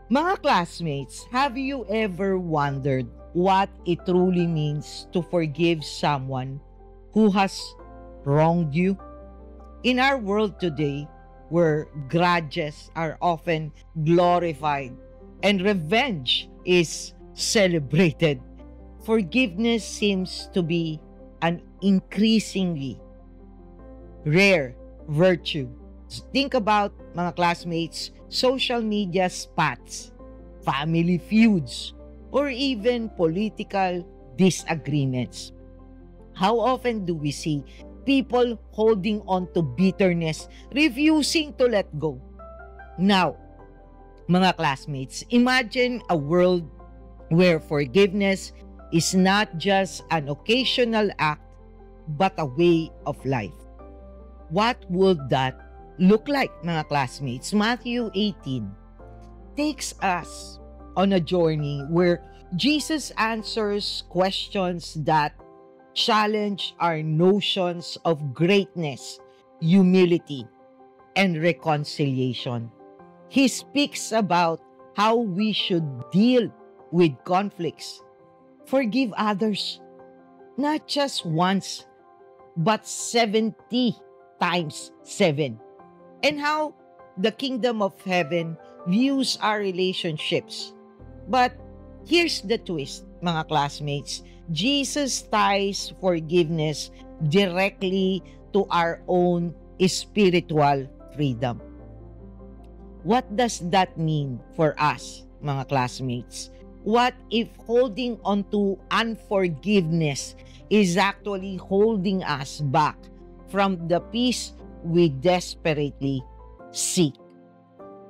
Mga classmates, have you ever wondered what it truly means to forgive someone who has wronged you? In our world today, where grudges are often glorified and revenge is celebrated, forgiveness seems to be an increasingly rare virtue. Think about, mga classmates, social media spats, family feuds, or even political disagreements. How often do we see people holding on to bitterness, refusing to let go? Now, mga classmates, imagine a world where forgiveness is not just an occasional act, but a way of life. What would that look like, mga classmates? Matthew 18 takes us on a journey where Jesus answers questions that challenge our notions of greatness, humility, and reconciliation. He speaks about how we should deal with conflicts, forgive others, not just once, but 70 times 7. And how the kingdom of heaven views our relationships. But here's the twist, mga classmates. Jesus ties forgiveness directly to our own spiritual freedom. What does that mean for us, mga classmates? What if holding on to unforgiveness is actually holding us back from the peace we desperately seek?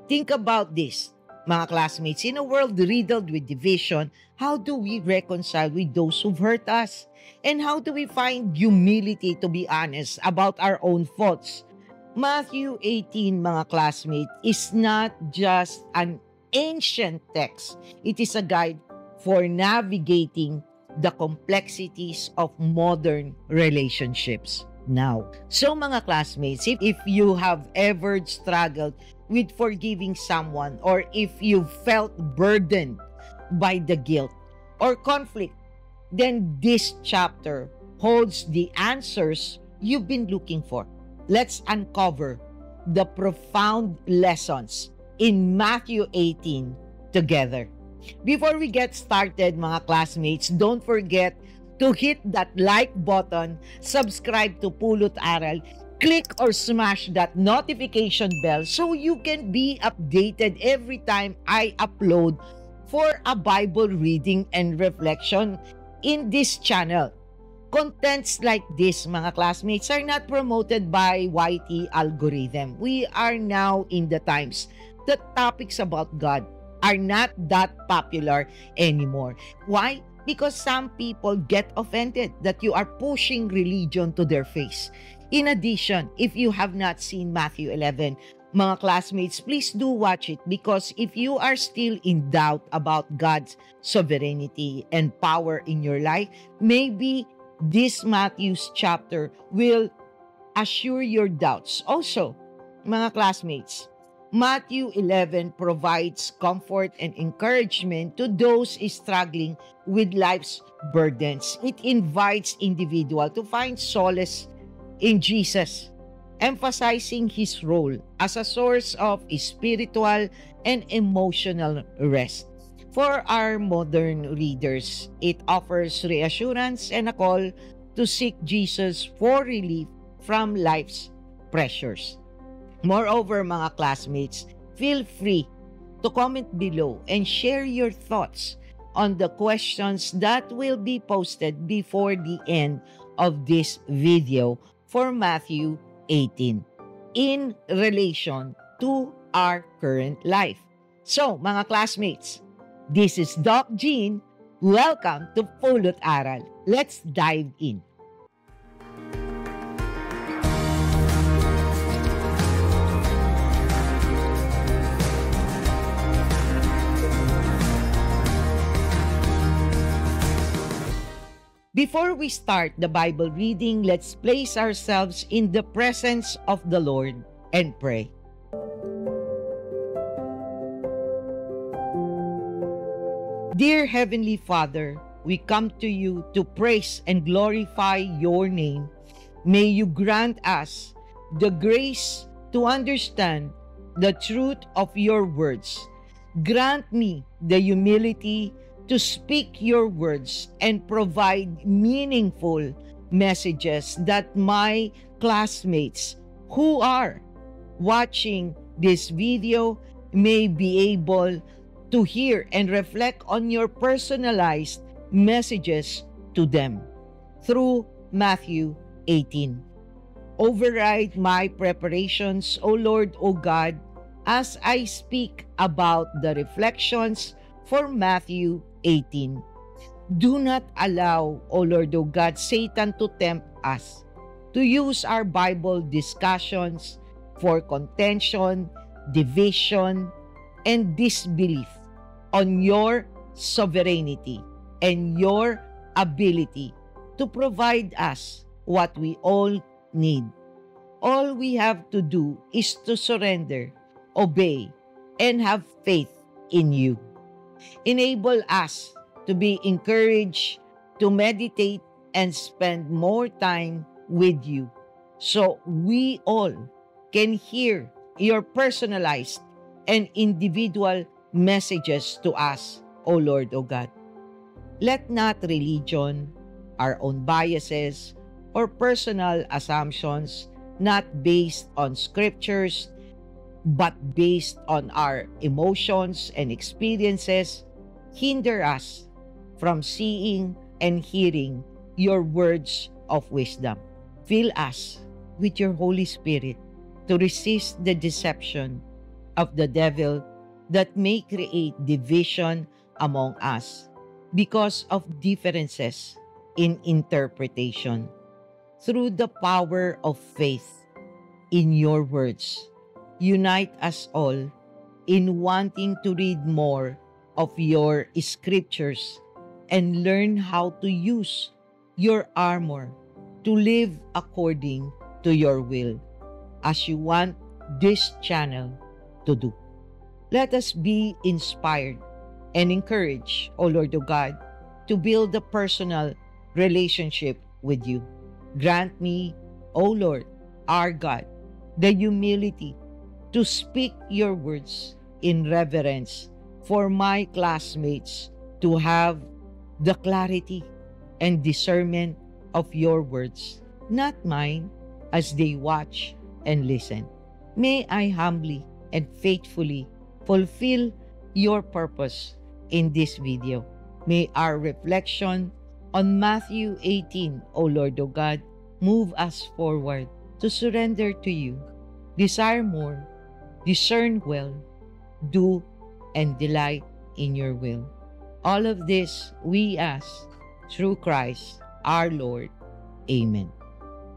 Think about this, mga classmates. In a world riddled with division, how do we reconcile with those who've hurt us? And how do we find humility to be honest about our own faults? Matthew 18, mga classmates, is not just an ancient text. It is a guide for navigating the complexities of modern relationships now. So, mga classmates, if you have ever struggled with forgiving someone, or if you felt burdened by the guilt or conflict, then this chapter holds the answers you've been looking for. Let's uncover the profound lessons in Matthew 18 together. Before we get started, mga classmates, don't forget to hit that like button, subscribe to Pulot Aral, click or smash that notification bell so you can be updated every time I upload for a Bible reading and reflection in this channel. Contents like this, mga classmates, are not promoted by YT algorithm. We are now in the times that topics about God are not that popular anymore. Why? Because some people get offended that you are pushing religion to their face. In addition, if you have not seen Matthew 11, mga classmates, please do watch it, because if you are still in doubt about God's sovereignty and power in your life, maybe this Matthew's chapter will assure your doubts. Also, mga classmates, Matthew 11 provides comfort and encouragement to those struggling with life's burdens. It invites individuals to find solace in Jesus, emphasizing his role as a source of spiritual and emotional rest. For our modern readers, it offers reassurance and a call to seek Jesus for relief from life's pressures. Moreover, mga classmates, feel free to comment below and share your thoughts on the questions that will be posted before the end of this video for Matthew 18 in relation to our current life. So, mga classmates, this is Doc Jean. Welcome to Pulot Aral. Let's dive in. Before we start the Bible reading, let's place ourselves in the presence of the Lord and pray. Dear Heavenly Father, we come to you to praise and glorify your name. May you grant us the grace to understand the truth of your words. Grant me the humility to speak your words and provide meaningful messages that my classmates who are watching this video may be able to hear and reflect on your personalized messages to them through Matthew 18. Override my preparations, O Lord, O God, as I speak about the reflections for Matthew 18. Do not allow, O Lord, O God, Satan to tempt us to use our Bible discussions for contention, division, and disbelief on your sovereignty and your ability to provide us what we all need. All we have to do is to surrender, obey, and have faith in you. Enable us to be encouraged to meditate and spend more time with you so we all can hear your personalized and individual messages to us, O Lord, O God. Let not religion, our own biases, or personal assumptions, not based on scriptures, but based on our emotions and experiences, hinder us from seeing and hearing your words of wisdom. Fill us with your Holy Spirit to resist the deception of the devil that may create division among us because of differences in interpretation. Through the power of faith in your words, unite us all in wanting to read more of your scriptures and learn how to use your armor to live according to your will, as you want this channel to do. Let us be inspired and encouraged, O Lord O God, to build a personal relationship with you. Grant me, O Lord, our God, the humility to speak your words in reverence for my classmates to have the clarity and discernment of your words, not mine, as they watch and listen. May I humbly and faithfully fulfill your purpose in this video. May our reflection on Matthew 18, O Lord O God, move us forward to surrender to you, desire more, discern well, do and delight in your will. All of this we ask through Christ our Lord. Amen.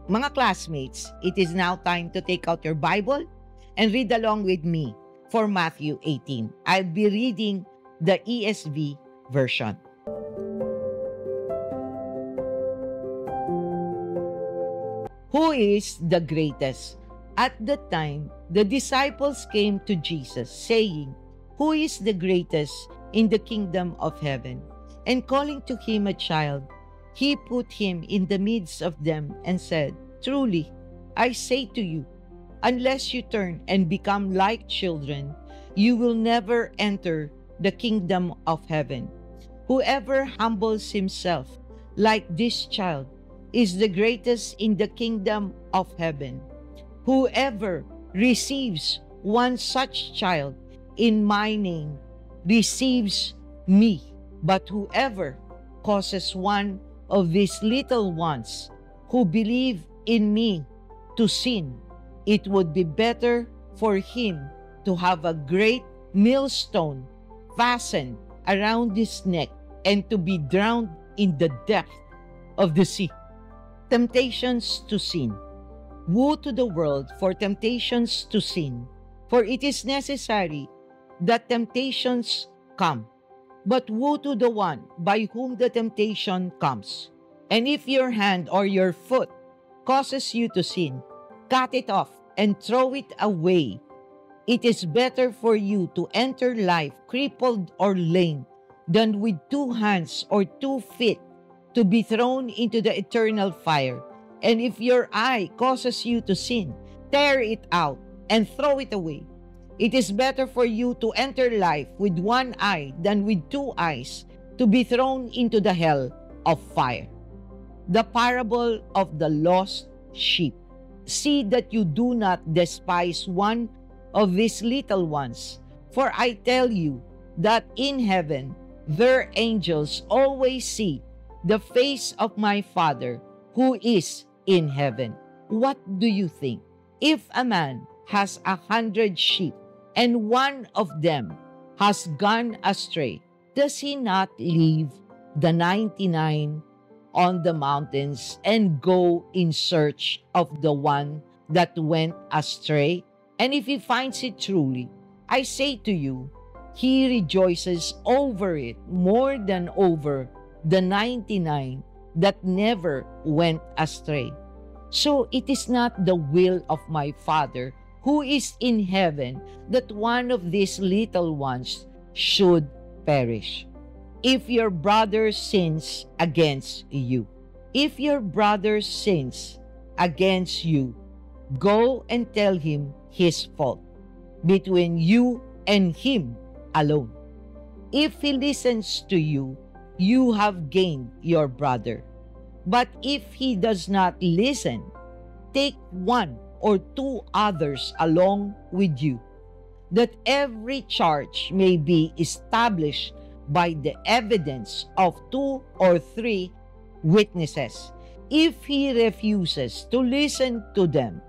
Mga classmates, it is now time to take out your Bible and read along with me for Matthew 18. I'll be reading the ESV version. Who is the greatest? At that time, the disciples came to Jesus, saying, Who is the greatest in the kingdom of heaven? And calling to him a child, he put him in the midst of them and said, Truly, I say to you, unless you turn and become like children, you will never enter the kingdom of heaven. Whoever humbles himself like this child is the greatest in the kingdom of heaven. Whoever receives one such child in my name receives me. But whoever causes one of these little ones who believe in me to sin, it would be better for him to have a great millstone fastened around his neck and to be drowned in the depth of the sea. Temptations to sin. Woe to the world for temptations to sin, for it is necessary that temptations come. But woe to the one by whom the temptation comes. And if your hand or your foot causes you to sin, cut it off and throw it away. It is better for you to enter life crippled or lame than with 2 hands or 2 feet to be thrown into the eternal fire. And if your eye causes you to sin, tear it out and throw it away. It is better for you to enter life with 1 eye than with 2 eyes to be thrown into the hell of fire. The parable of the lost sheep. See that you do not despise one of these little ones, for I tell you that in heaven their angels always see the face of my Father who is in heaven. What do you think? If a man has 100 sheep and one of them has gone astray, does he not leave the 99 on the mountains and go in search of the one that went astray? And if he finds it, truly, I say to you, he rejoices over it more than over the 99 that never went astray. So it is not the will of my Father who is in heaven that one of these little ones should perish. If your brother sins against you, if your brother sins against you, go and tell him his fault between you and him alone. If he listens to you, you have gained your brother. But if he does not listen, take 1 or 2 others along with you, that every charge may be established by the evidence of 2 or 3 witnesses. If he refuses to listen to them,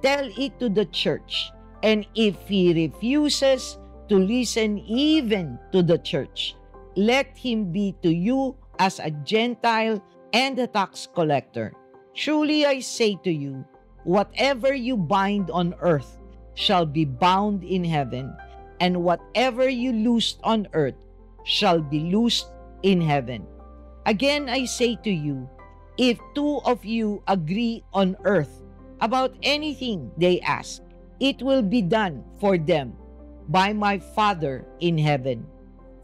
tell it to the church. And if he refuses to listen even to the church, let him be to you as a Gentile and a tax collector. Truly I say to you, whatever you bind on earth shall be bound in heaven, and whatever you loose on earth shall be loosed in heaven. Again I say to you, if 2 of you agree on earth about anything they ask, it will be done for them by my Father in heaven.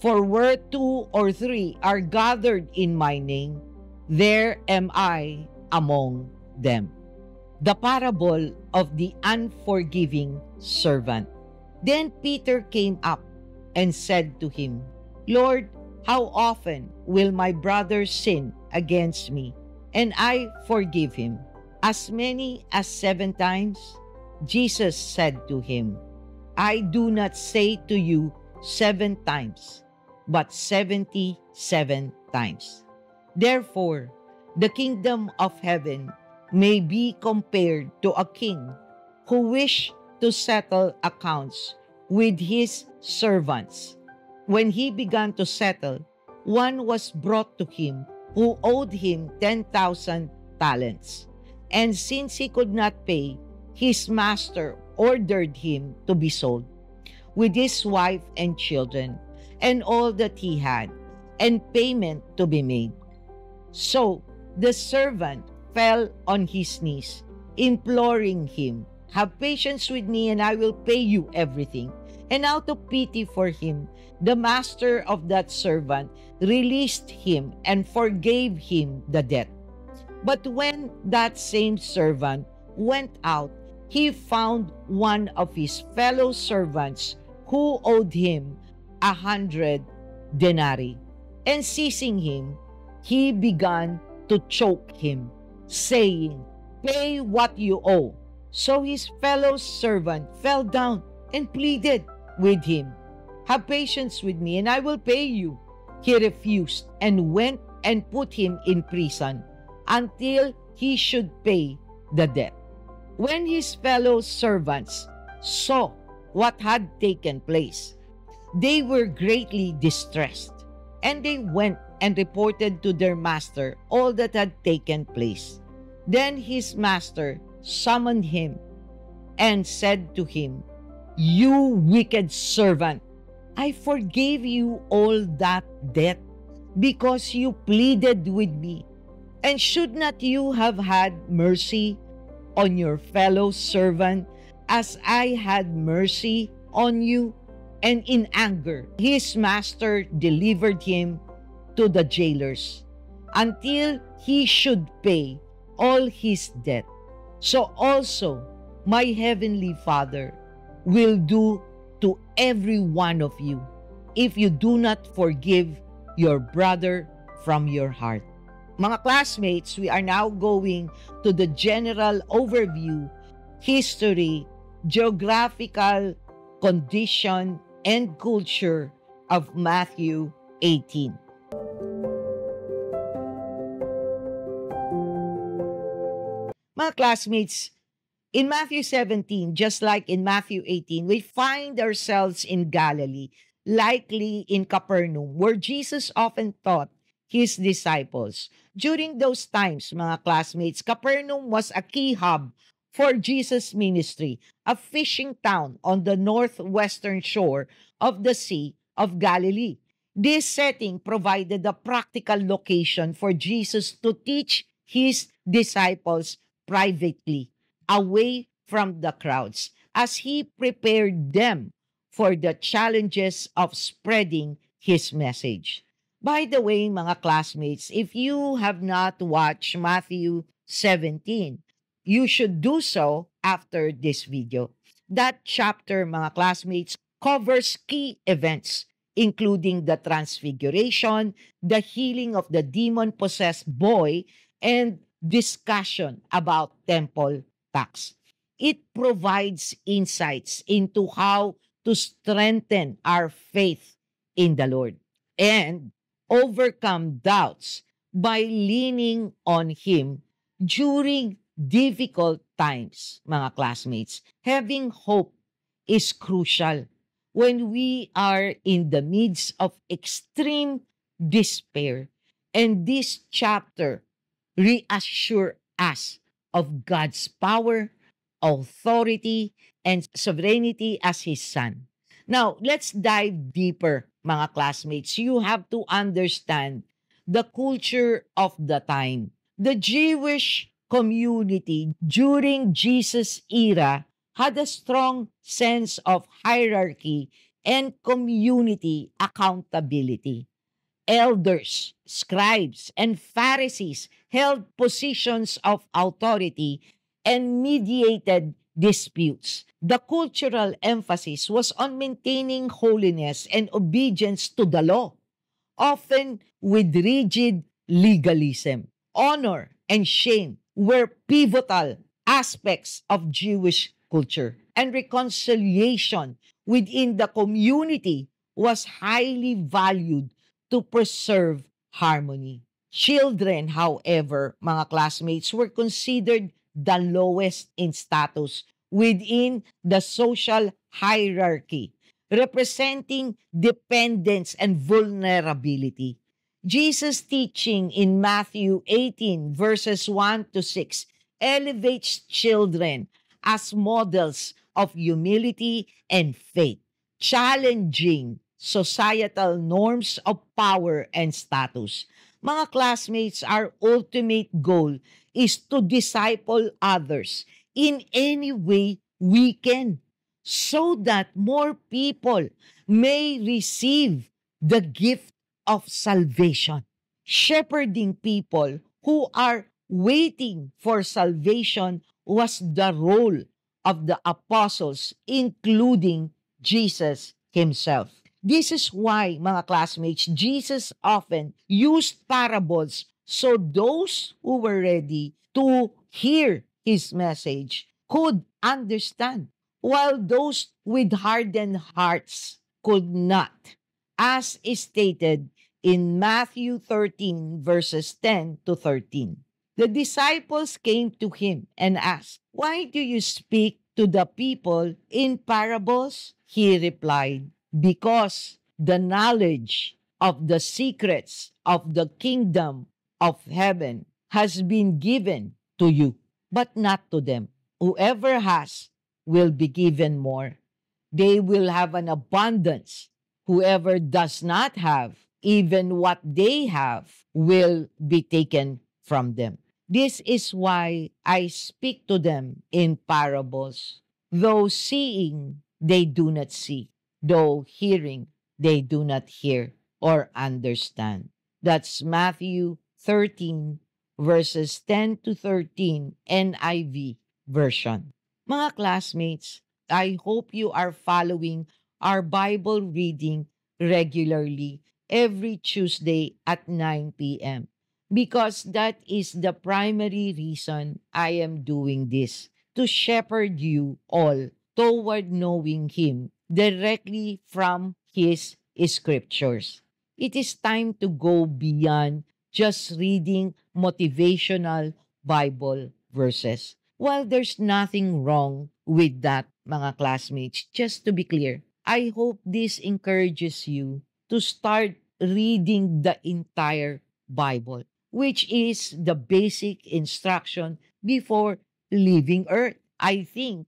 For where 2 or 3 are gathered in my name, there am I among them. The parable of the unforgiving servant. Then Peter came up and said to him, Lord, how often will my brother sin against me, and I forgive him? As many as 7 times? Jesus said to him, I do not say to you 7 times, but 77 times. Therefore, the kingdom of heaven may be compared to a king who wished to settle accounts with his servants. When he began to settle, one was brought to him who owed him 10,000 talents. And since he could not pay, his master ordered him to be sold, with his wife and children, and all that he had, and payment to be made. So the servant fell on his knees, imploring him, Have patience with me, and I will pay you everything. And out of pity for him, the master of that servant released him and forgave him the debt. But when that same servant went out, he found one of his fellow servants who owed him 100 denarii. And seizing him, he began to choke him, saying, "Pay what you owe." So his fellow servant fell down and pleaded with him, "Have patience with me, and I will pay you." He refused and went and put him in prison until he should pay the debt. When his fellow servants saw what had taken place, they were greatly distressed, and they went and reported to their master all that had taken place. Then his master summoned him and said to him, "You wicked servant, I forgave you all that debt because you pleaded with me. And should not you have had mercy on your fellow servant as I had mercy on you?" And in anger, his master delivered him to the jailers until he should pay all his debt. So also my heavenly Father will do to every one of you if you do not forgive your brother from your heart. Mga classmates, we are now going to the general overview, history, geographical condition, and culture of Matthew 18. Mga classmates, in Matthew 17, just like in Matthew 18, we find ourselves in Galilee, likely in Capernaum, where Jesus often taught his disciples. During those times, mga classmates, Capernaum was a key hub for Jesus' ministry, a fishing town on the northwestern shore of the Sea of Galilee. This setting provided a practical location for Jesus to teach his disciples privately, away from the crowds, as he prepared them for the challenges of spreading his message. By the way, mga classmates, if you have not watched Matthew 17, you should do so after this video. That chapter, mga classmates, covers key events, including the transfiguration, the healing of the demon-possessed boy, and discussion about temple tax. It provides insights into how to strengthen our faith in the Lord and overcome doubts by leaning on Him during difficult times, mga classmates. Having hope is crucial when we are in the midst of extreme despair. And this chapter reassure us of God's power, authority, and sovereignty as His Son. Now, let's dive deeper, mga classmates. You have to understand the culture of the time. The Jewish community during Jesus' era had a strong sense of hierarchy and community accountability. Elders, scribes, and Pharisees held positions of authority and mediated disputes. The cultural emphasis was on maintaining holiness and obedience to the law, often with rigid legalism. Honor and shame were pivotal aspects of Jewish culture, and reconciliation within the community was highly valued to preserve harmony. Children, however, mga classmates, were considered the lowest in status within the social hierarchy, representing dependence and vulnerability. Jesus' teaching in Matthew 18 verses 1 to 6 elevates children as models of humility and faith, challenging societal norms of power and status. Mga classmates, our ultimate goal is to disciple others in any way we can so that more people may receive the gift of salvation. Shepherding people who are waiting for salvation was the role of the apostles, including Jesus himself. This is why, mga classmates, Jesus often used parables so those who were ready to hear his message could understand, while those with hardened hearts could not, as is stated in Matthew 13 verses 10 to 13. The disciples came to him and asked, "Why do you speak to the people in parables?" He replied, "Because the knowledge of the secrets of the kingdom of heaven has been given to you, but not to them. Whoever has will be given more. They will have an abundance. Whoever does not have, even what they have will be taken from them. This is why I speak to them in parables. Though seeing, they do not see. though hearing, they do not hear or understand. That's Matthew 13, verses 10 to 13, NIV version. Mga classmates, I hope you are following our Bible reading regularly every Tuesday at 9 p.m. because that is the primary reason I am doing this, to shepherd you all toward knowing Him directly from His scriptures. It is time to go beyond just reading motivational Bible verses. While there's nothing wrong with that, mga classmates, just to be clear, I hope this encourages you to start reading the entire Bible, which is the basic instruction before leaving Earth. I think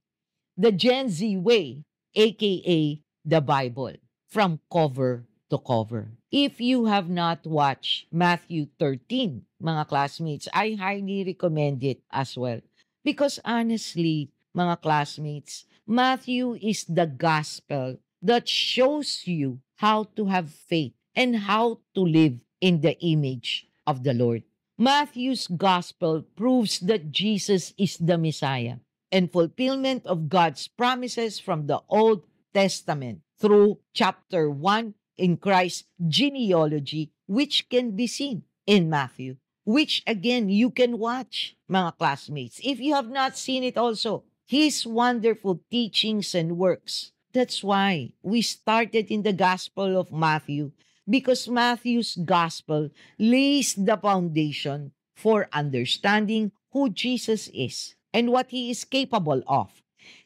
the Gen Z way, aka the Bible, from cover to cover. If you have not watched Matthew 13, mga classmates, I highly recommend it as well. Because honestly, mga classmates, Matthew is the gospel that shows you how to have faith and how to live in the image of the Lord. Matthew's gospel proves that Jesus is the Messiah and fulfillment of God's promises from the Old Testament through chapter 1 in Christ's genealogy, which can be seen in Matthew, which again you can watch, mga classmates, if you have not seen it also. His wonderful teachings and works. That's why we started in the Gospel of Matthew, because Matthew's Gospel lays the foundation for understanding who Jesus is and what He is capable of.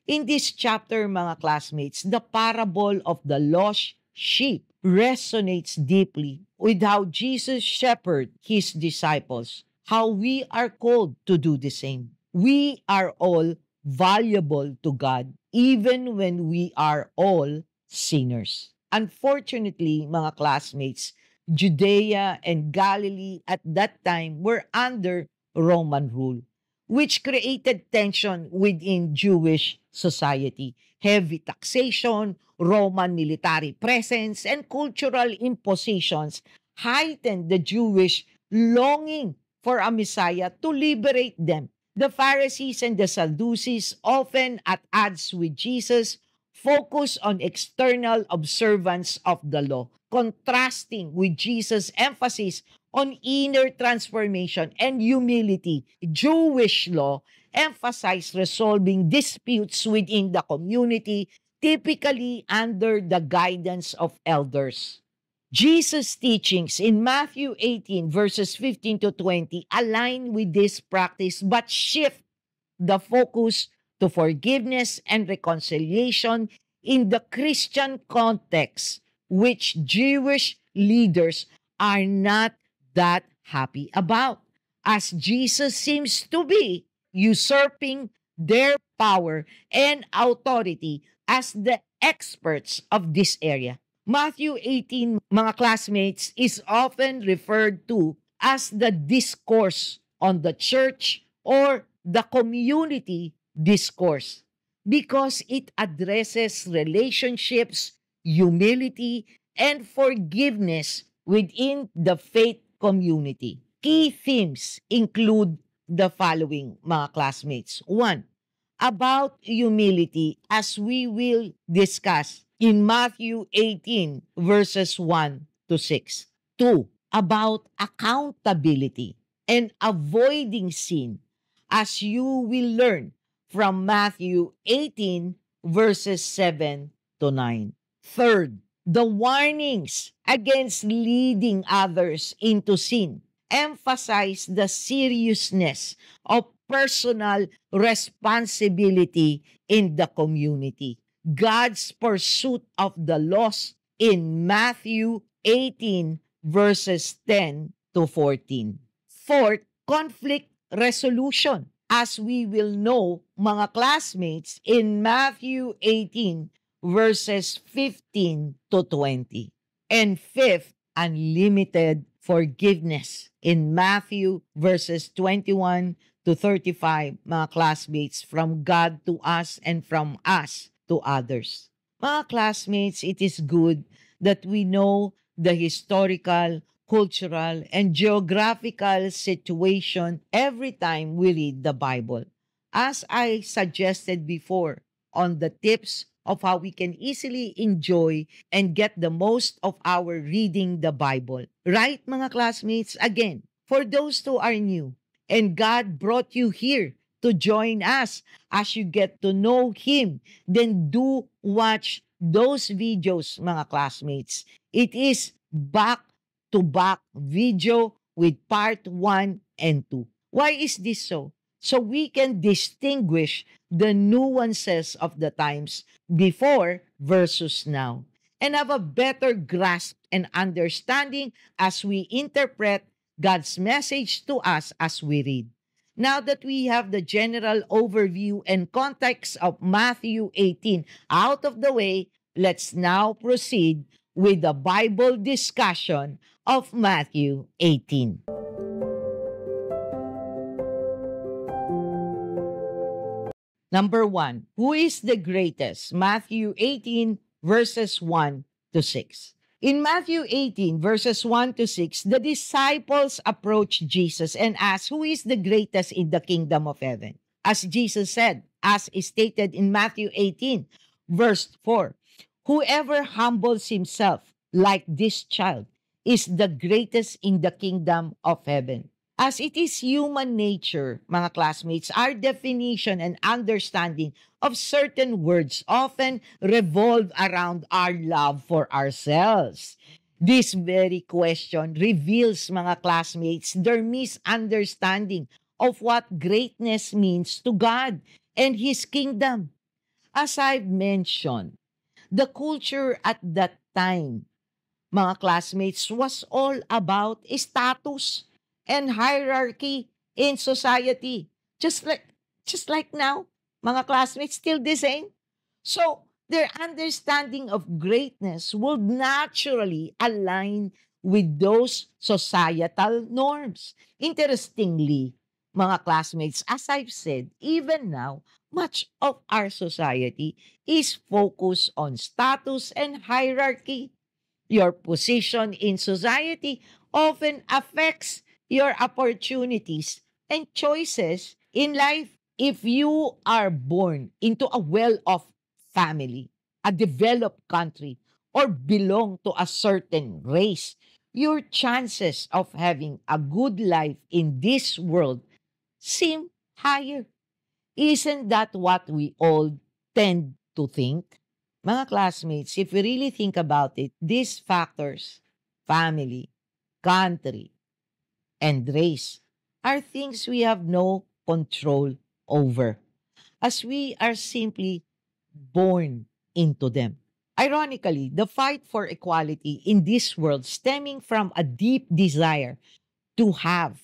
In this chapter, mga classmates, the parable of the lost sheep resonates deeply with how Jesus shepherded His disciples, how we are called to do the same. We are all valuable to God even when we are all sinners. Unfortunately, mga classmates, Judea and Galilee at that time were under Roman rule, which created tension within Jewish society. Heavy taxation, Roman military presence, and cultural impositions heightened the Jewish longing for a Messiah to liberate them. The Pharisees and the Sadducees, often at odds with Jesus, focus on external observance of the law, contrasting with Jesus' emphasis on inner transformation and humility. Jewish law emphasized resolving disputes within the community, typically under the guidance of elders. Jesus' teachings in Matthew 18 verses 15 to 20 align with this practice but shift the focus to forgiveness and reconciliation in the Christian context, which Jewish leaders are not that happy about, as Jesus seems to be usurping their power and authority as the experts of this area. Matthew 18, mga classmates, is often referred to as the discourse on the church or the community discourse because it addresses relationships, humility, and forgiveness within the faith community. Key themes include the following, mga classmates. 1. About humility, as we will discuss in Matthew 18 verses 1 to 6. 2. About accountability and avoiding sin, as you will learn from Matthew 18 verses 7 to 9. Third, the warnings against leading others into sin emphasize the seriousness of personal responsibility in the community. God's pursuit of the lost in Matthew 18 verses 10 to 14. Fourth, conflict resolution. As we will know, mga classmates, in Matthew 18 verses 15 to 20. And fifth, unlimited forgiveness in Matthew verses 21 to 35, mga classmates, from God to us and from us to others. Mga classmates, it is good that we know the historical, cultural, and geographical situation every time we read the Bible. As I suggested before on the tips of how we can easily enjoy and get the most of our reading the Bible. Right, mga classmates? Again, for those who are new, and God brought you here to join us as you get to know Him, then do watch those videos, mga classmates. It is back-to-back video with part 1 and 2. Why is this so? So we can distinguish the nuances of the times before versus now and have a better grasp and understanding as we interpret God's message to us as we read. Now that we have the general overview and context of Matthew 18 out of the way, let's now proceed with the Bible discussion of Matthew 18. Number 1, who is the greatest? Matthew 18 verses 1 to 6. In Matthew 18 verses 1 to 6, the disciples approached Jesus and asked, who is the greatest in the kingdom of heaven? As Jesus said, as is stated in Matthew 18 verse 4, whoever humbles himself like this child is the greatest in the kingdom of heaven. As it is human nature, mga classmates, our definition and understanding of certain words often revolve around our love for ourselves. This very question reveals, mga classmates, their misunderstanding of what greatness means to God and His kingdom. As I've mentioned, the culture at that time, mga classmates, was all about status and hierarchy in society. Just like now, mga classmates, still the same. So, their understanding of greatness would naturally align with those societal norms. Interestingly, mga classmates, as I've said, even now, much of our society is focused on status and hierarchy. Your position in society often affects your opportunities and choices in life. If you are born into a well-off family, a developed country, or belong to a certain race, your chances of having a good life in this world seem higher. Isn't that what we all tend to think? Mga classmates, if we really think about it, these factors, family, country, and race, are things we have no control over, as we are simply born into them. Ironically, the fight for equality in this world stemming from a deep desire to have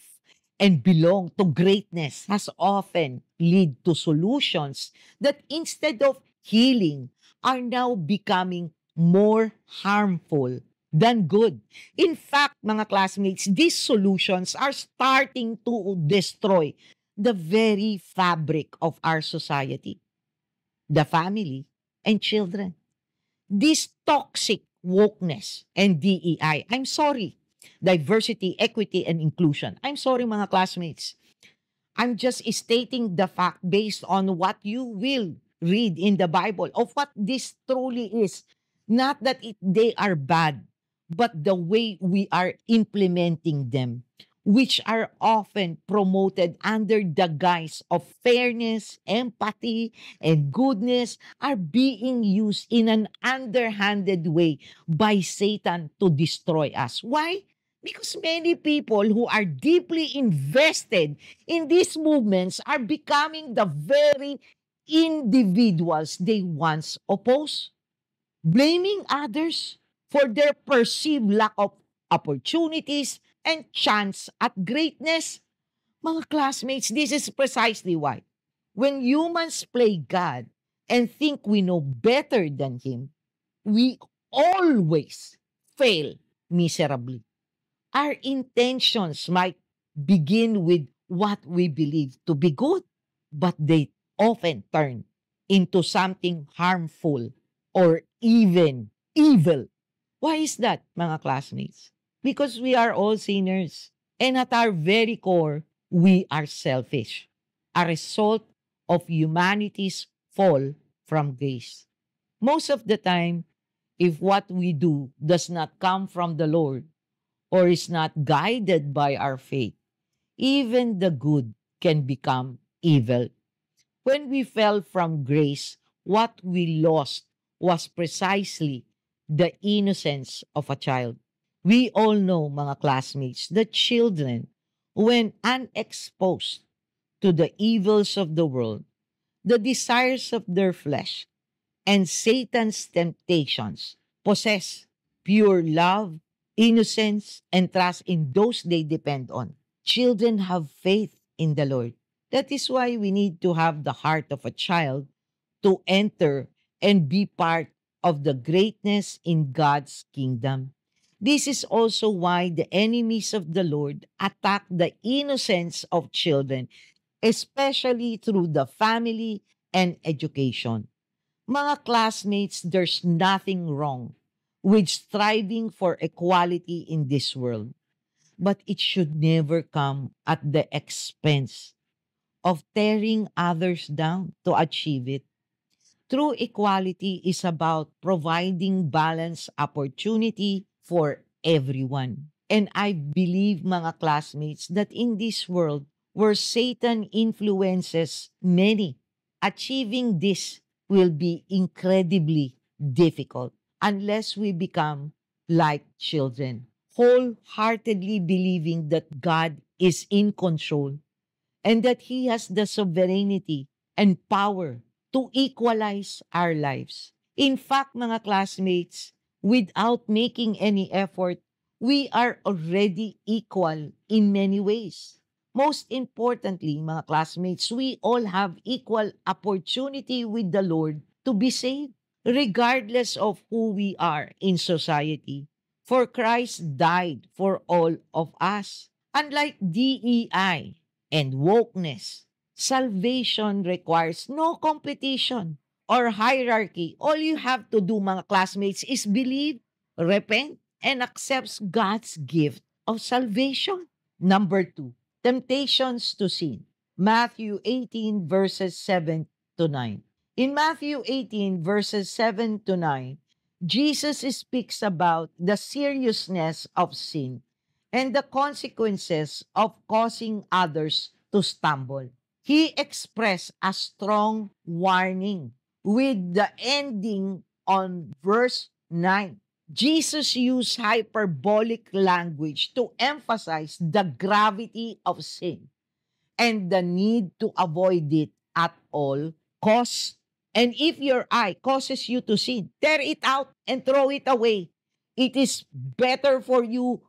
and belong to greatness has often led to solutions that instead of healing are now becoming more harmful than good. In fact, mga classmates, these solutions are starting to destroy the very fabric of our society, the family, and children. This toxic wokeness and DEI, I'm sorry, diversity, equity, and inclusion. I'm sorry, mga classmates. I'm just stating the fact based on what you will read in the Bible of what this truly is. Not that they are bad, but the way we are implementing them, which are often promoted under the guise of fairness, empathy, and goodness, are being used in an underhanded way by Satan to destroy us. Why? Because many people who are deeply invested in these movements are becoming the very individuals they once opposed, blaming others for their perceived lack of opportunities and chance at greatness. Mga classmates, this is precisely why when humans play God and think we know better than Him, we always fail miserably. Our intentions might begin with what we believe to be good, but they often turn into something harmful or even evil. Why is that, mga classmates? Because we are all sinners. And at our very core, we are selfish. A result of humanity's fall from grace. Most of the time, if what we do does not come from the Lord or is not guided by our faith, even the good can become evil. When we fell from grace, what we lost was precisely the innocence of a child. We all know, mga classmates, that children, when unexposed to the evils of the world, the desires of their flesh, and Satan's temptations, possess pure love, innocence, and trust in those they depend on. Children have faith in the Lord. That is why we need to have the heart of a child to enter and be part of the greatness in God's kingdom. This is also why the enemies of the Lord attack the innocence of children, especially through the family and education. Mga classmates, there's nothing wrong with striving for equality in this world, but it should never come at the expense of tearing others down to achieve it. True equality is about providing balanced opportunity for everyone. And I believe, mga classmates, that in this world where Satan influences many, achieving this will be incredibly difficult unless we become like children, wholeheartedly believing that God is in control and that He has the sovereignty and power to equalize our lives. In fact, mga classmates, without making any effort, we are already equal in many ways. Most importantly, mga classmates, we all have equal opportunity with the Lord to be saved, regardless of who we are in society. For Christ died for all of us. Unlike DEI and wokeness, salvation requires no competition or hierarchy. All you have to do, mga classmates, is believe, repent, and accept God's gift of salvation. Number 2, temptations to sin. Matthew 18 verses 7 to 9. In Matthew 18 verses 7 to 9, Jesus speaks about the seriousness of sin and the consequences of causing others to stumble. He expressed a strong warning with the ending on verse 9. Jesus used hyperbolic language to emphasize the gravity of sin and the need to avoid it at all costs. And if your eye causes you to sin, tear it out and throw it away. It is better for you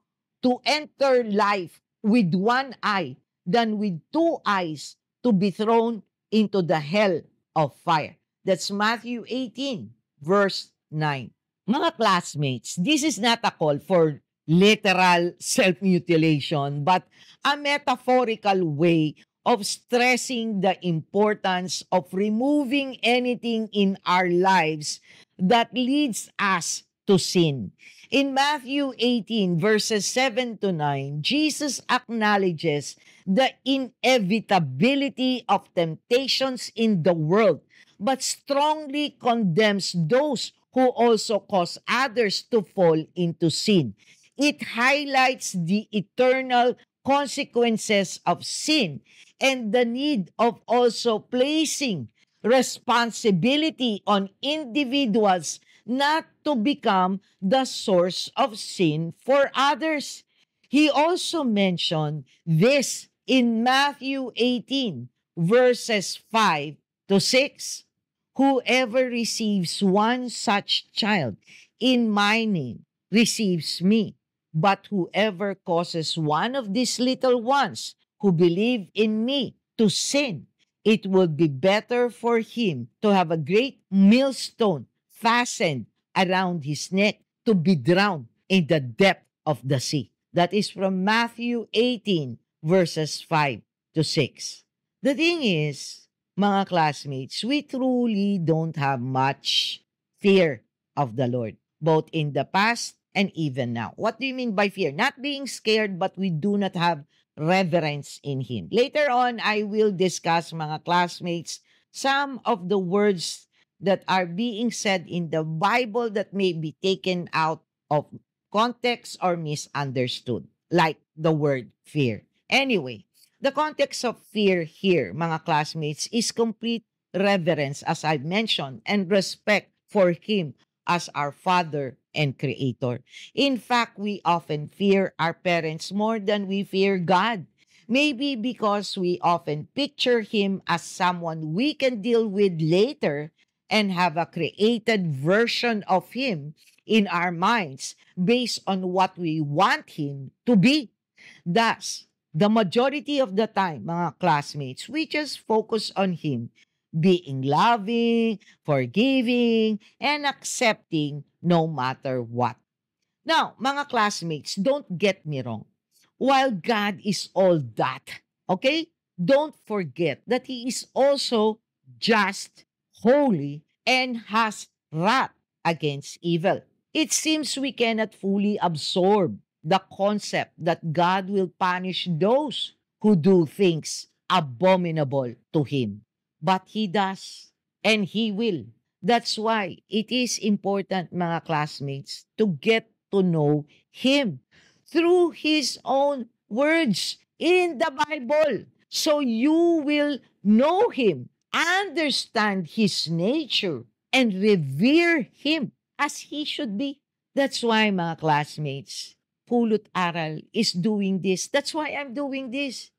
to enter life with one eye than with two eyes to be thrown into the hell of fire. That's Matthew 18, verse 9. Mga classmates, this is not a call for literal self-mutilation, but a metaphorical way of stressing the importance of removing anything in our lives that leads us to sin. In Matthew 18, verses 7 to 9, Jesus acknowledges the inevitability of temptations in the world, but strongly condemns those who also cause others to fall into sin. It highlights the eternal consequences of sin and the need of also placing responsibility on individuals not to become the source of sin for others. He also mentioned this in Matthew 18, verses 5 to 6. Whoever receives one such child in my name receives me. But whoever causes one of these little ones who believe in me to sin, it would be better for him to have a great millstone fastened around his neck to be drowned in the depth of the sea. That is from Matthew 18, verses 5 to 6. The thing is, mga classmates, we truly don't have much fear of the Lord, both in the past and even now. What do you mean by fear? Not being scared, but we do not have reverence in Him. Later on, I will discuss, mga classmates, some of the words that are being said in the Bible that may be taken out of context or misunderstood, like the word fear. Anyway, the context of fear here, mga classmates, is complete reverence, as I mentioned, and respect for Him as our Father and Creator. In fact, we often fear our parents more than we fear God. Maybe because we often picture Him as someone we can deal with later and have a created version of Him in our minds based on what we want Him to be. Thus, the majority of the time, mga classmates, we just focus on Him being loving, forgiving, and accepting no matter what. Now, mga classmates, don't get me wrong. While God is all that, okay, don't forget that He is also just, holy, and has wrath against evil. It seems we cannot fully absorb the concept that God will punish those who do things abominable to Him. But He does, and He will. That's why it is important, mga classmates, to get to know Him through His own words in the Bible. So you will know Him, understand His nature, and revere Him as He should be. That's why, mga classmates, Pulot Aral is doing this. That's why I'm doing this.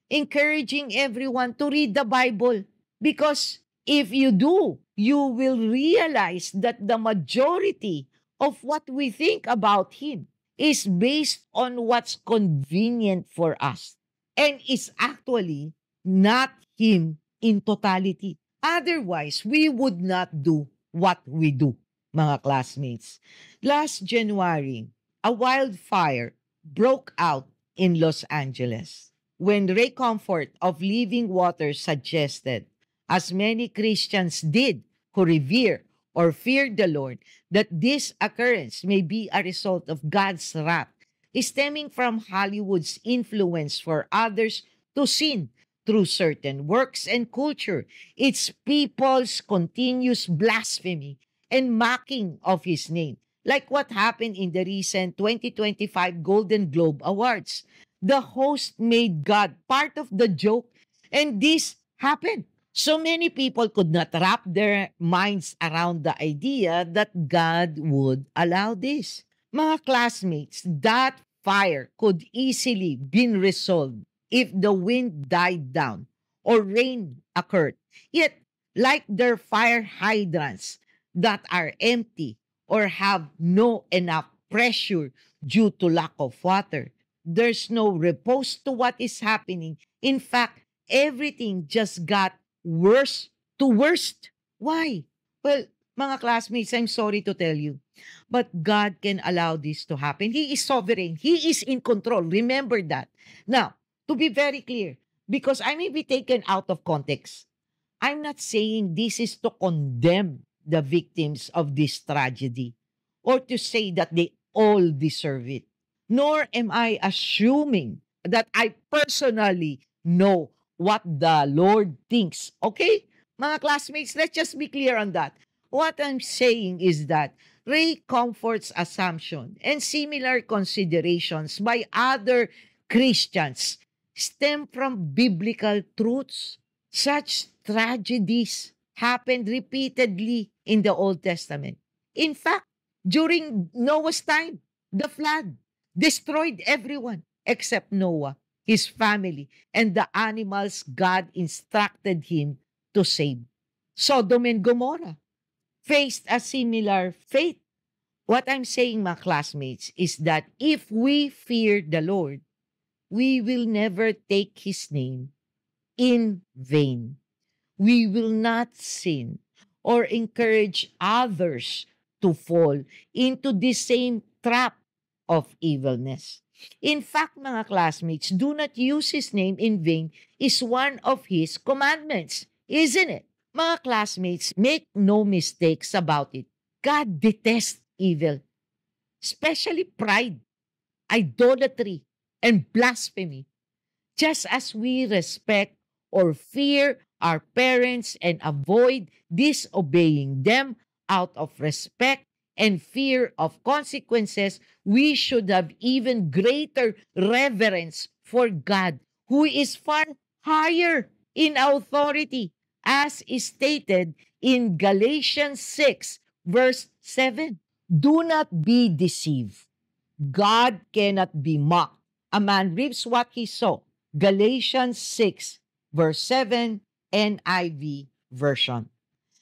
Encouraging everyone to read the Bible. Because if you do, you will realize that the majority of what we think about Him is based on what's convenient for us and is actually not Him in totality. Otherwise, we would not do what we do, mga classmates. Last January, a wildfire broke out in Los Angeles when Ray Comfort of Living Water suggested, as many Christians did who revere or fear the Lord, that this occurrence may be a result of God's wrath, stemming from Hollywood's influence for others to sin through certain works and culture, its people's continuous blasphemy and mocking of His name, like what happened in the recent 2025 Golden Globe Awards. The host made God part of the joke, and this happened. So many people could not wrap their minds around the idea that God would allow this. Mga classmates, that fire could easily been resolved if the wind died down or rain occurred. Yet, like their fire hydrants that are empty or have no enough pressure due to lack of water, there's no repose to what is happening. In fact, everything just got worse to worst. Why? Well, mga classmates, I'm sorry to tell you, but God can allow this to happen. He is sovereign. He is in control. Remember that. Now, to be very clear, because I may be taken out of context, I'm not saying this is to condemn the victims of this tragedy or to say that they all deserve it. Nor am I assuming that I personally know what the Lord thinks. Okay? Mga classmates, let's just be clear on that. What I'm saying is that Ray Comfort's assumption and similar considerations by other Christians stem from biblical truths. Such tragedies happened repeatedly in the Old Testament. In fact, during Noah's time, the flood destroyed everyone except Noah, his family, and the animals God instructed him to save. Sodom and Gomorrah faced a similar fate. What I'm saying, my classmates, is that if we fear the Lord, we will never take His name in vain. We will not sin or encourage others to fall into the same trap of evilness. In fact, mga classmates, do not use His name in vain is one of His commandments, isn't it? Mga classmates, make no mistakes about it. God detests evil, especially pride, idolatry, and blasphemy. Just as we respect or fear our parents and avoid disobeying them out of respect and fear of consequences, we should have even greater reverence for God, who is far higher in authority, as is stated in Galatians 6, verse 7. Do not be deceived. God cannot be mocked. A man reaps what he sows. Galatians 6, verse 7, NIV version.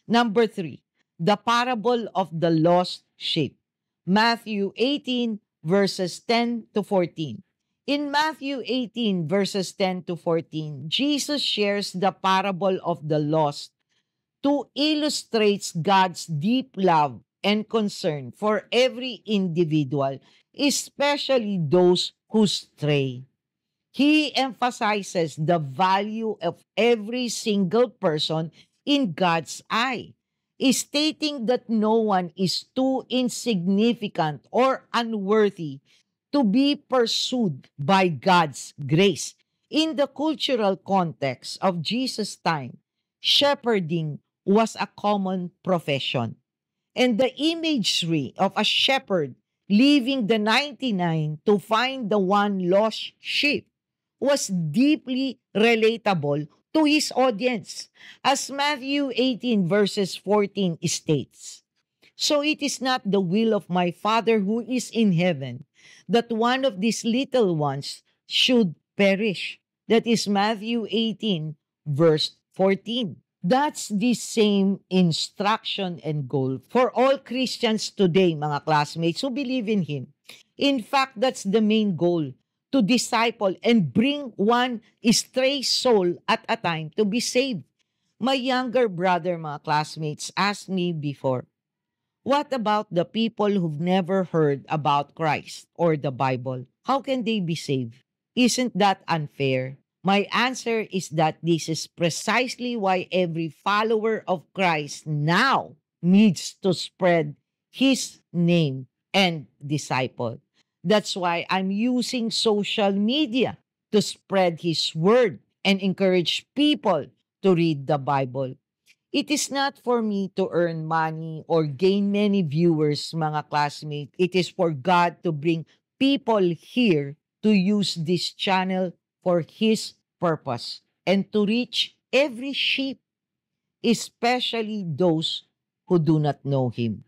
Number 3, the parable of the lost sheep. Matthew 18, verses 10 to 14. In Matthew 18, verses 10 to 14, Jesus shares the parable of the lost to illustrate God's deep love and concern for every individual, especially those who stray. He emphasizes the value of every single person in God's eye, stating that no one is too insignificant or unworthy to be pursued by God's grace. In the cultural context of Jesus' time, shepherding was a common profession. And the imagery of a shepherd leaving the 99 to find the one lost sheep was deeply relatable to his audience, as Matthew 18 verses 14 states. So it is not the will of my Father who is in heaven that one of these little ones should perish. That is Matthew 18 verse 14. That's the same instruction and goal for all Christians today, mga classmates who believe in Him. In fact, that's the main goal, to disciple and bring one stray soul at a time to be saved. My younger brother, mga classmates, asked me before, what about the people who've never heard about Christ or the Bible? How can they be saved? Isn't that unfair? My answer is that this is precisely why every follower of Christ now needs to spread His name and disciple. That's why I'm using social media to spread His word and encourage people to read the Bible. It is not for me to earn money or gain many viewers, mga classmates. It is for God to bring people here to use this channel for His purpose and to reach every sheep, especially those who do not know Him.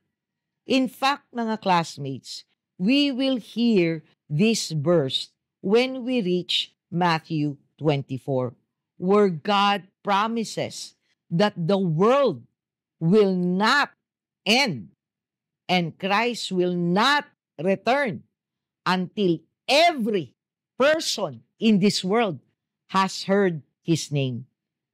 In fact, mga classmates, we will hear this verse when we reach Matthew 24, where God promises that the world will not end and Christ will not return until every person in this world has heard His name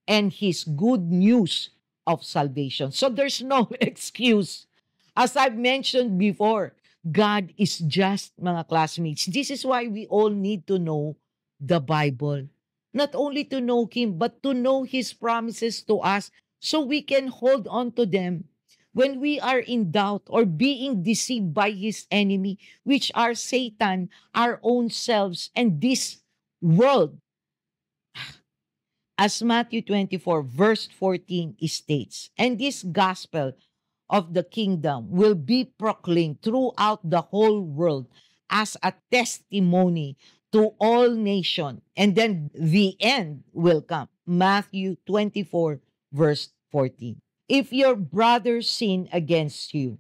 and His good news of salvation. So there's no excuse. As I've mentioned before, God is just, mga classmates. This is why we all need to know the Bible. Not only to know Him, but to know His promises to us so we can hold on to them when we are in doubt or being deceived by His enemy, which are Satan, our own selves, and this world. As Matthew 24 verse 14 states, and this gospel of the kingdom will be proclaimed throughout the whole world as a testimony to all nations, and then the end will come. Matthew 24 verse 14. If your brother sin against you,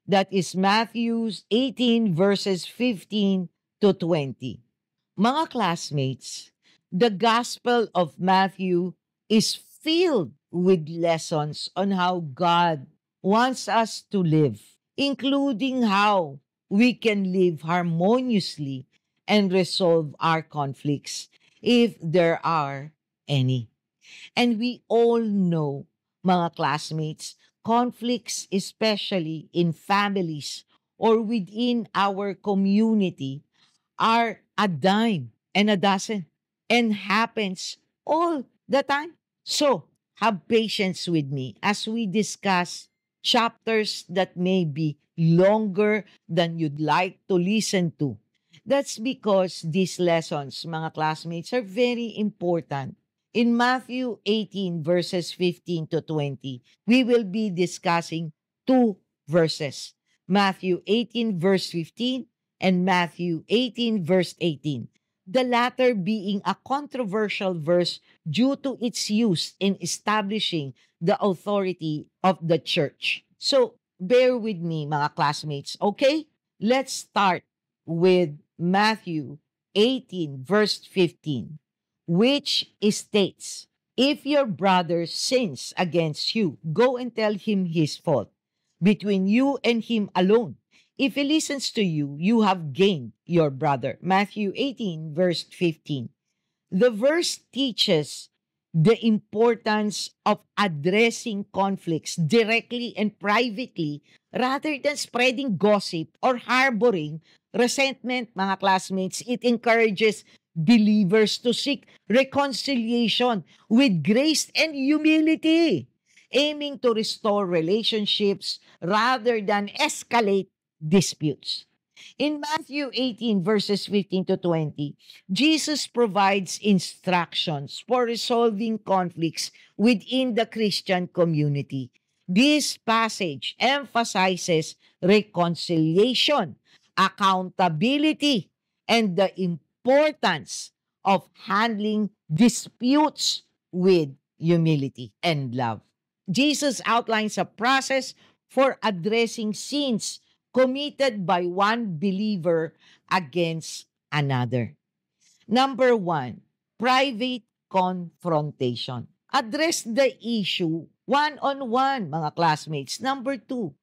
that is Matthew 18 verses 15 to 20. Mga classmates, the Gospel of Matthew is filled with lessons on how God wants us to live, including how we can live harmoniously and resolve our conflicts if there are any. And we all know, mga classmates, conflicts, especially in families or within our community, are a dime and a dozen and happens all the time. So, have patience with me as we discuss chapters that may be longer than you'd like to listen to. That's because these lessons, mga classmates, are very important. In Matthew 18, verses 15 to 20, we will be discussing two verses. Matthew 18, verse 15, and Matthew 18, verse 18. The latter being a controversial verse due to its use in establishing the authority of the church. So, bear with me, mga classmates, okay? Let's start with Matthew 18, verse 15, which states, "If your brother sins against you, go and tell him his fault between you and him alone. If he listens to you, you have gained your brother." Matthew 18, verse 15. The verse teaches the importance of addressing conflicts directly and privately rather than spreading gossip or harboring resentment, mga classmates. It encourages believers to seek reconciliation with grace and humility, aiming to restore relationships rather than escalate disputes. In Matthew 18, verses 15 to 20, Jesus provides instructions for resolving conflicts within the Christian community. This passage emphasizes reconciliation, accountability, and the importance of handling disputes with humility and love. Jesus outlines a process for addressing sins committed by one believer against another. Number one, private confrontation. Address the issue one-on-one, mga classmates. Number two,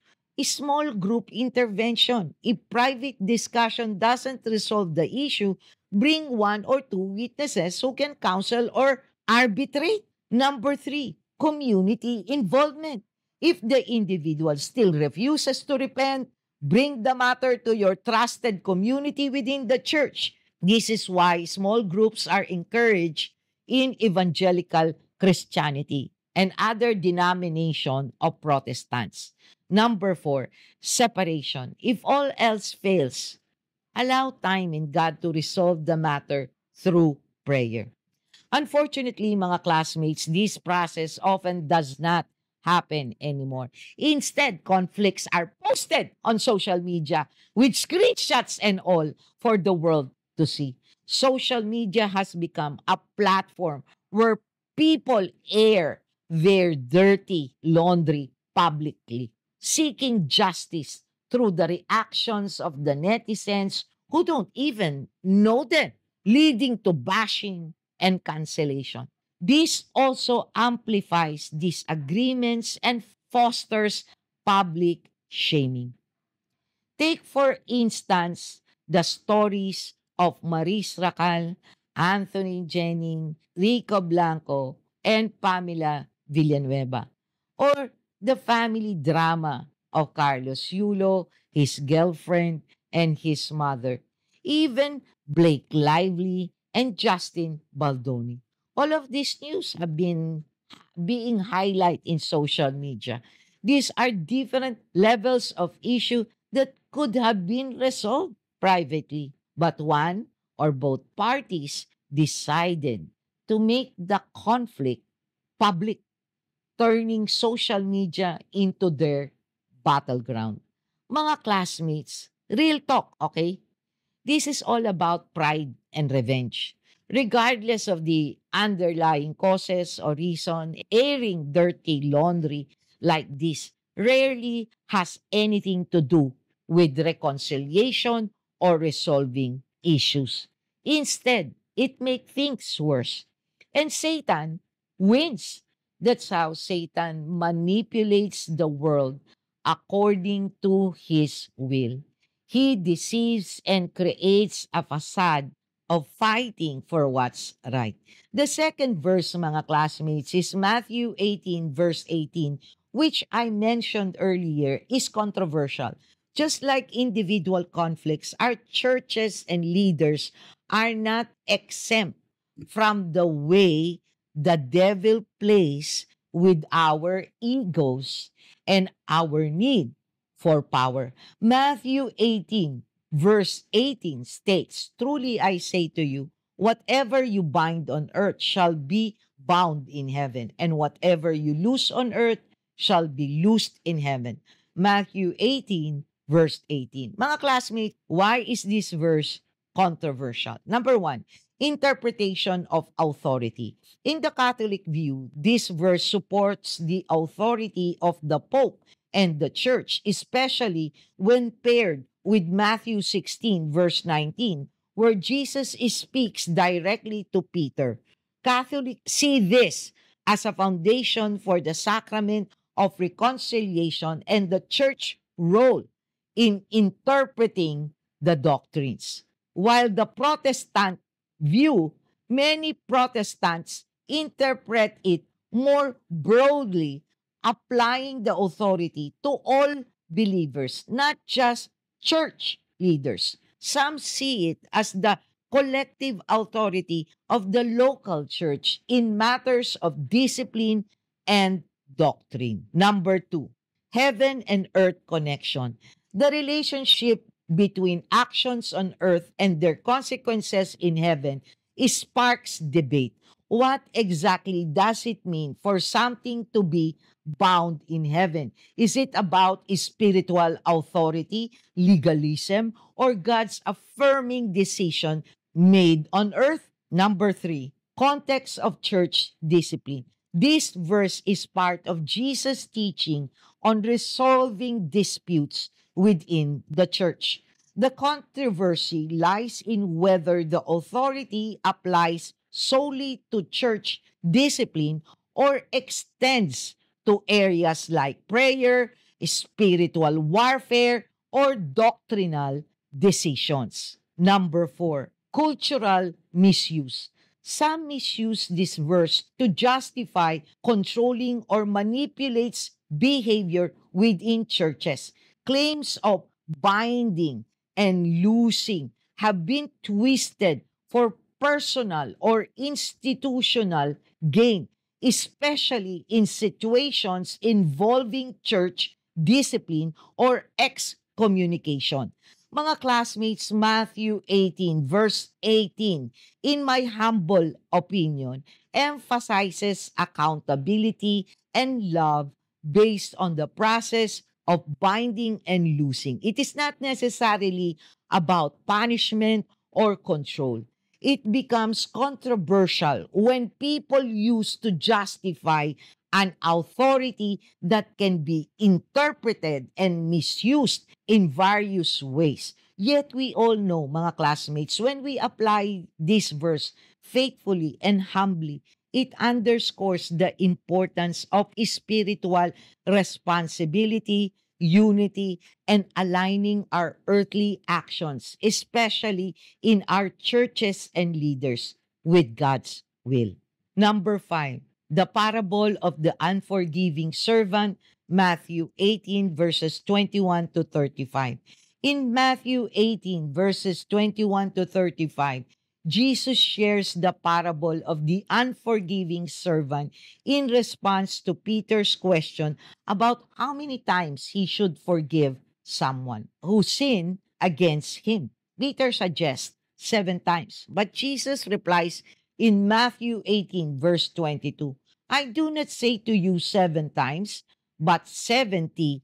small group intervention. If private discussion doesn't resolve the issue, bring one or two witnesses who can counsel or arbitrate. Number three, community involvement. If the individual still refuses to repent, bring the matter to your trusted community within the church. This is why small groups are encouraged in evangelical Christianity and other denomination of Protestants. Number four, separation. If all else fails, allow time in God to resolve the matter through prayer. Unfortunately, mga classmates, this process often does not happen anymore. Instead, conflicts are posted on social media with screenshots and all for the world to see. Social media has become a platform where people air their dirty laundry publicly, seeking justice through the reactions of the netizens who don't even know them, leading to bashing and cancellation. This also amplifies disagreements and fosters public shaming. Take, for instance, the stories of Maris Racal, Anthony Jennings, Rico Blanco, and Pamela Villanueva, or the family drama of Carlos Yulo, his girlfriend, and his mother, even Blake Lively and Justin Baldoni. All of these news have been being highlighted in social media. These are different levels of issue that could have been resolved privately, but one or both parties decided to make the conflict public, turning social media into their battleground. Mga classmates, real talk, okay? This is all about pride and revenge. Regardless of the underlying causes or reason, airing dirty laundry like this rarely has anything to do with reconciliation or resolving issues. Instead, it makes things worse. And Satan wins. That's how Satan manipulates the world according to his will. He deceives and creates a facade of fighting for what's right. The second verse, mga classmates, is Matthew 18, verse 18, which I mentioned earlier is controversial. Just like individual conflicts, our churches and leaders are not exempt from the way the devil plays with our egos and our need for power. Matthew 18, verse 18 states, "Truly I say to you, whatever you bind on earth shall be bound in heaven, and whatever you loose on earth shall be loosed in heaven." Matthew 18, verse 18. Mga classmates, why is this verse controversial? Number one, interpretation of authority. In the Catholic view, this verse supports the authority of the Pope and the Church, especially when paired with Matthew 16, verse 19, where Jesus speaks directly to Peter. Catholics see this as a foundation for the sacrament of reconciliation and the church role in interpreting the doctrines. While the Protestant view, many Protestants interpret it more broadly, applying the authority to all believers, not just church leaders. Some see it as the collective authority of the local church in matters of discipline and doctrine. Number two, heaven and earth connection. The relationship between actions on earth and their consequences in heaven sparks debate. What exactly does it mean for something to be bound in heaven? Is it about spiritual authority, legalism, or God's affirming decision made on earth? Number three, context of church discipline. This verse is part of Jesus' teaching on resolving disputes within the church. The controversy lies in whether the authority applies solely to church discipline or extends to areas like prayer, spiritual warfare, or doctrinal decisions. Number four, cultural misuse. Some misuse this verse to justify controlling or manipulates behavior within churches. Claims of binding and loosing have been twisted for personal or institutional gain, especially in situations involving church discipline or excommunication. Mga classmates, Matthew 18, verse 18, in my humble opinion, emphasizes accountability and love based on the process of binding and loosing. It is not necessarily about punishment or control. It becomes controversial when people use to justify an authority that can be interpreted and misused in various ways. Yet we all know, mga classmates, when we apply this verse faithfully and humbly, it underscores the importance of spiritual responsibility, unity, and aligning our earthly actions, especially in our churches and leaders, with God's will. Number five, the parable of the unforgiving servant, Matthew 18, verses 21 to 35. In Matthew 18, verses 21 to 35, Jesus shares the parable of the unforgiving servant in response to Peter's question about how many times he should forgive someone who sinned against him. Peter suggests 7 times, but Jesus replies in Matthew 18, verse 22, I do not say to you 7 times, but 77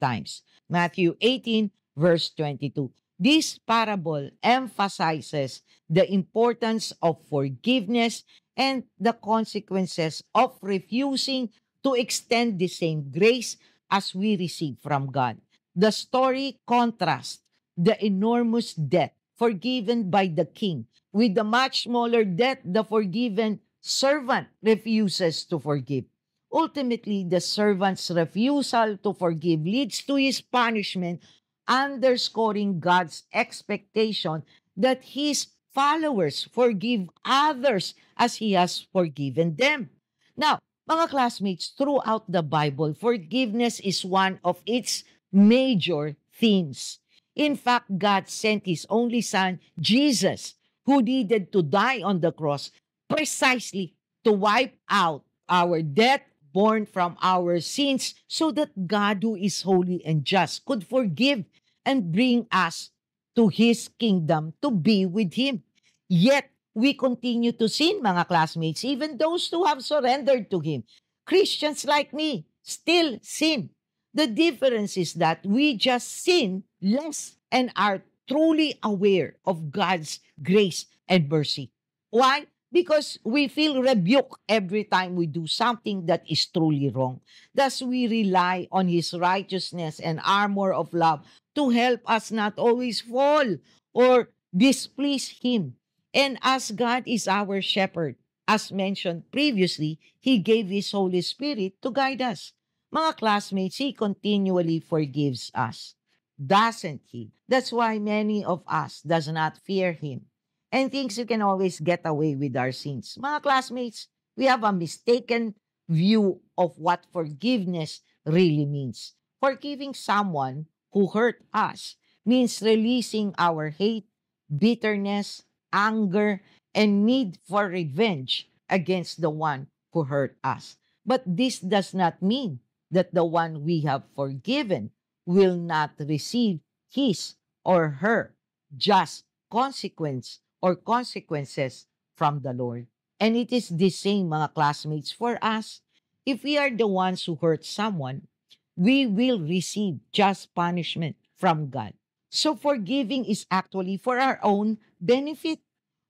times. Matthew 18, verse 22. This parable emphasizes the importance of forgiveness and the consequences of refusing to extend the same grace as we receive from God. The story contrasts the enormous debt forgiven by the king with the much smaller debt the forgiven servant refuses to forgive. Ultimately, the servant's refusal to forgive leads to his punishment, underscoring God's expectation that his followers forgive others as he has forgiven them. Now, mga classmates, throughout the Bible, forgiveness is one of its major themes. In fact, God sent his only son, Jesus, who needed to die on the cross precisely to wipe out our debt born from our sins so that God, who is holy and just, could forgive and bring us to His kingdom to be with Him. Yet, we continue to sin, mga classmates, even those who have surrendered to Him. Christians like me still sin. The difference is that we just sin less and are truly aware of God's grace and mercy. Why? Because we feel rebuked every time we do something that is truly wrong. Thus, we rely on His righteousness and armor of love to help us not always fall or displease Him. And as God is our shepherd, as mentioned previously, He gave His Holy Spirit to guide us. Mga classmates, He continually forgives us. Doesn't He? That's why many of us does not fear Him and thinks we can always get away with our sins. Mga classmates, we have a mistaken view of what forgiveness really means. Forgiving someone who hurt us means releasing our hate, bitterness, anger, and need for revenge against the one who hurt us. But this does not mean that the one we have forgiven will not receive his or her just consequence or consequences from the Lord. And it is the same, mga classmates, for us. If we are the ones who hurt someone, we will receive just punishment from God. So forgiving is actually for our own benefit.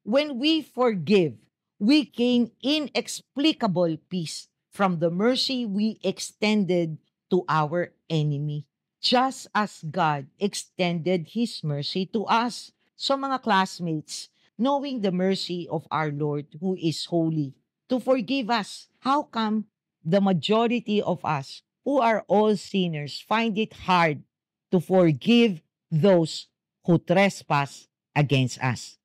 When we forgive, we gain inexplicable peace from the mercy we extended to our enemy, just as God extended His mercy to us. So mga classmates, knowing the mercy of our Lord who is holy to forgive us, how come the majority of us who are all sinners find it hard to forgive those who trespass against us?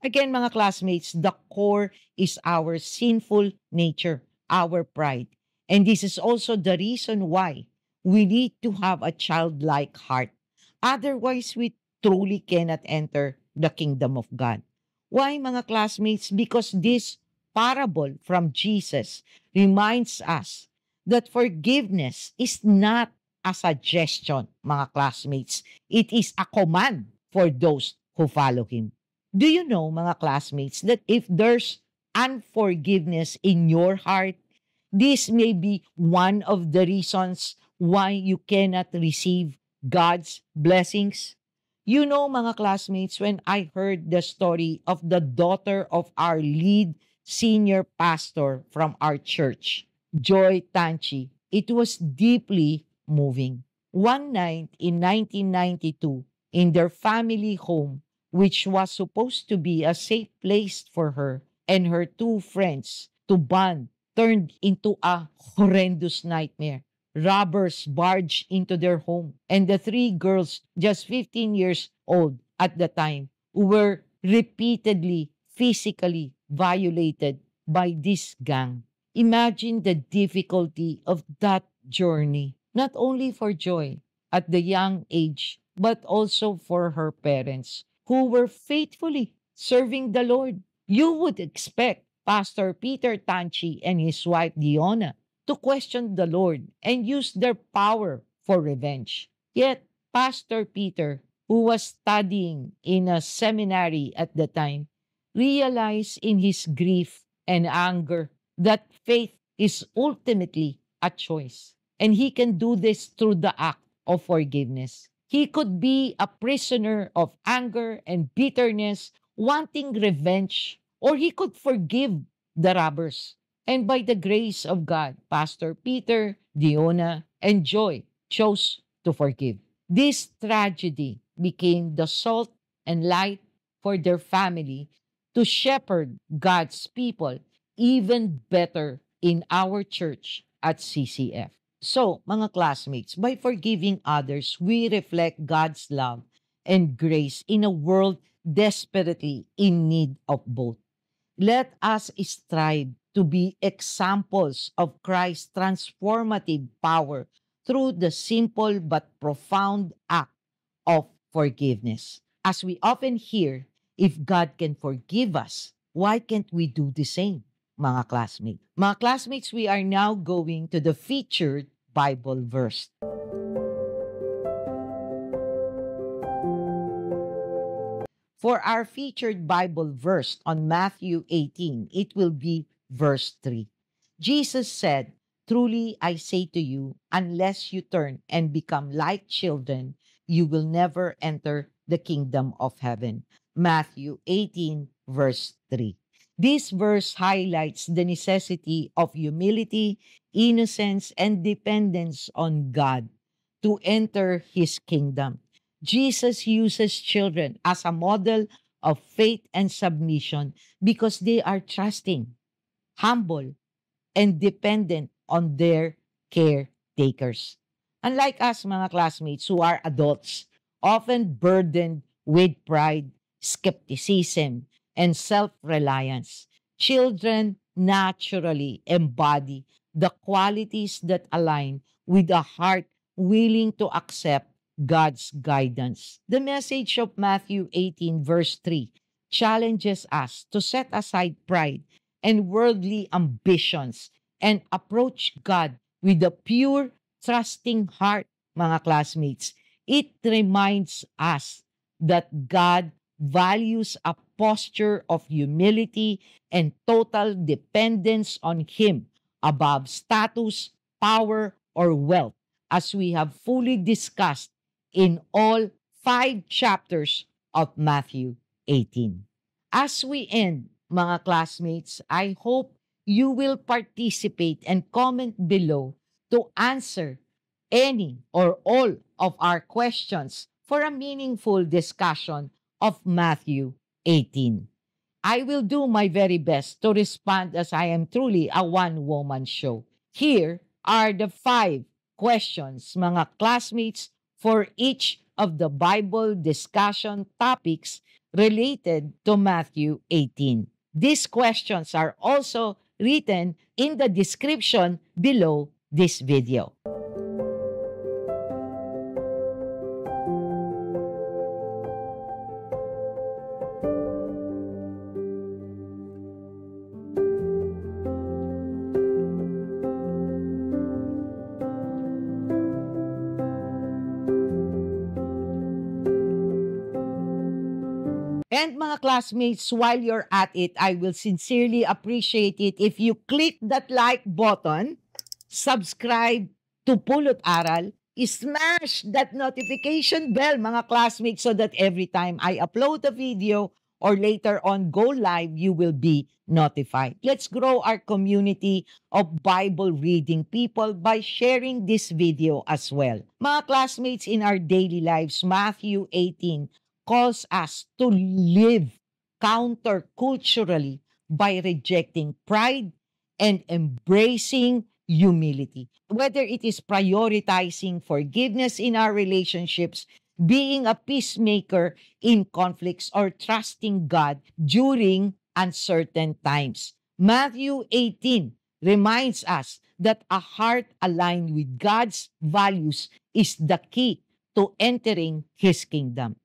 Again, mga classmates, the core is our sinful nature, our pride. And this is also the reason why we need to have a childlike heart. Otherwise, we truly cannot enter the kingdom of God. Why, mga classmates? Because this parable from Jesus reminds us that forgiveness is not a suggestion, mga classmates. It is a command for those who follow Him. Do you know, mga classmates, that if there's unforgiveness in your heart, this may be one of the reasons why you cannot receive God's blessings? You know, mga classmates, when I heard the story of the daughter of our lead senior pastor from our church, Joy Tanchi, it was deeply moving. One night in 1992, in their family home, which was supposed to be a safe place for her and her two friends to bond, turned into a horrendous nightmare. Robbers barged into their home, and the three girls, just 15 years old at the time, were repeatedly physically violated by this gang. Imagine the difficulty of that journey, not only for Joy at the young age, but also for her parents, who were faithfully serving the Lord. You would expect Pastor Peter Tanchi and his wife Diona to question the Lord and use their power for revenge. Yet, Pastor Peter, who was studying in a seminary at the time, realized in his grief and anger that faith is ultimately a choice. And he can do this through the act of forgiveness. He could be a prisoner of anger and bitterness, wanting revenge, or he could forgive the robbers. And by the grace of God, Pastor Peter, Diona, and Joy chose to forgive. This tragedy became the salt and light for their family to shepherd God's people even better in our church at CCF. So, mga classmates, by forgiving others, we reflect God's love and grace in a world desperately in need of both. Let us strive to be examples of Christ's transformative power through the simple but profound act of forgiveness. As we often hear, if God can forgive us, why can't we do the same? mga classmates. Mga classmates, we are now going to the featured Bible verse. For our featured Bible verse on Matthew 18, it will be verse 3. Jesus said, "Truly I say to you, unless you turn and become like children, you will never enter the kingdom of heaven." Matthew 18, verse 3. This verse highlights the necessity of humility, innocence, and dependence on God to enter His kingdom. Jesus uses children as a model of faith and submission because they are trusting, humble, and dependent on their caretakers. Unlike us, mga classmates who are adults, often burdened with pride, skepticism, and self-reliance, children naturally embody the qualities that align with a heart willing to accept God's guidance. The message of Matthew 18, verse 3, challenges us to set aside pride and worldly ambitions and approach God with a pure, trusting heart, mga classmates. It reminds us that God values a posture of humility and total dependence on Him above status, power, or wealth, as we have fully discussed in all 5 chapters of Matthew 18. As we end, mga classmates, I hope you will participate and comment below to answer any or all of our questions for a meaningful discussion of Matthew 18. I will do my very best to respond as I am truly a one-woman show. Here are the 5 questions, mga classmates, for each of the Bible discussion topics related to Matthew 18. These questions are also written in the description below this video. And mga classmates, while you're at it, I will sincerely appreciate it if you click that like button, subscribe to Pulot Aral, smash that notification bell, mga classmates, so that every time I upload a video or later on go live, you will be notified. Let's grow our community of Bible reading people by sharing this video as well. Mga classmates, in our daily lives, Matthew 18 calls us to live counterculturally by rejecting pride and embracing humility. Whether it is prioritizing forgiveness in our relationships, being a peacemaker in conflicts, or trusting God during uncertain times. Matthew 18 reminds us that a heart aligned with God's values is the key to entering His kingdom.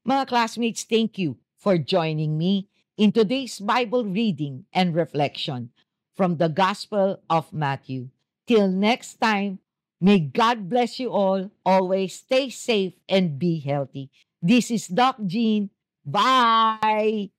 Mga classmates, thank you for joining me in today's Bible reading and reflection from the Gospel of Matthew. Till next time, may God bless you all. Always stay safe and be healthy. This is Doc Jean. Bye!